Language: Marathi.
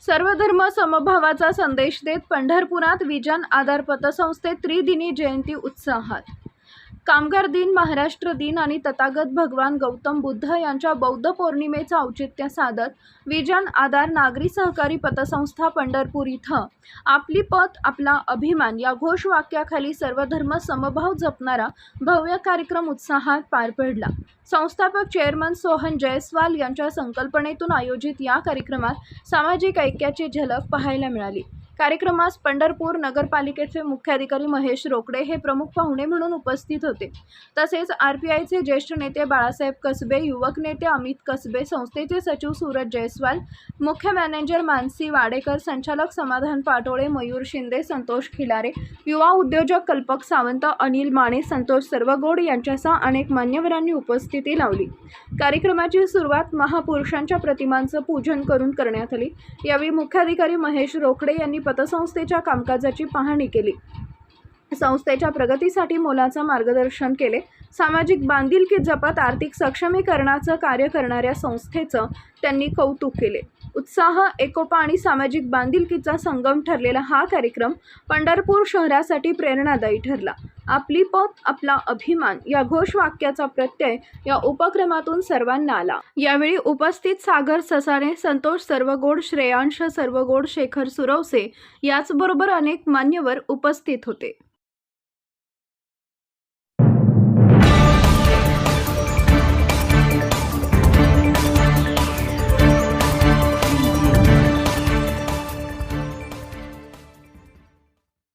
सर्वधर्म समभावाचा संदेश देत पंढरपुरात विजन आधार पतसंस्थेत त्रिदिनी जयंती उत्साहात। कामगार दिन, महाराष्ट्र दिन आणि तथागत भगवान गौतम बुद्ध यांच्या बौद्ध पौर्णिमेचं औचित्य साधत विजन आधार नागरी सहकारी पतसंस्था पंढरपूर इथं आपली पत आपला अभिमान या घोषवाक्याखाली सर्वधर्म समभाव जपणारा भव्य कार्यक्रम उत्साहात पार पडला। संस्थापक चेअरमन सोहन जयस्वाल यांच्या संकल्पनेतून आयोजित या कार्यक्रमात सामाजिक ऐक्याची झलक पाहायला मिळाली। कार्यक्रमास पंढरपूर नगरपालिकेचे मुख्याधिकारी महेश रोकडे हे प्रमुख पाहुणे म्हणून उपस्थित होते। तसेच आरपीआयचे ज्येष्ठ नेते बाळासाहेब कसबे, युवक नेते अमित कसबे, संस्थेचे सचिव सूरज जयस्वाल, मुख्य मॅनेजर मानसी वाडेकर, संचालक समाधान पाटोळे, मयूर शिंदे, संतोष खिलारे, युवा उद्योजक कल्पक सावंत, अनिल माने, संतोष सर्वगोड यांच्यासह अनेक मान्यवरांनी उपस्थिती लावली। कार्यक्रमाची सुरुवात महापुरुषांच्या प्रतिमांचं पूजन करून करण्यात आली। यावेळी मुख्याधिकारी महेश रोकडे यांनी पतसंस्थेच्या कामकाजाची पाहणी केली, संस्थेच्या प्रगतीसाठी मोलाचं मार्गदर्शन केले। सामाजिक बांधिलकी जपत आर्थिक सक्षमीकरणाचं कार्य करणाऱ्या संस्थेचं त्यांनी कौतुक केले। उत्साह, एकोपा आणि सामाजिक बांधिलकीचा संगम ठरलेला हा कार्यक्रम पंढरपूर शहरासाठी प्रेरणादायी ठरला। आपली पत आपला अभिमान या घोषवाक्याचा प्रत्यय या उपक्रमातून सर्वांना आला। यावेळी उपस्थित सागर ससाणे, संतोष सर्वगोड, श्रेयांश सर्वगोड, शेखर सुरवसे याचबरोबर अनेक मान्यवर उपस्थित होते।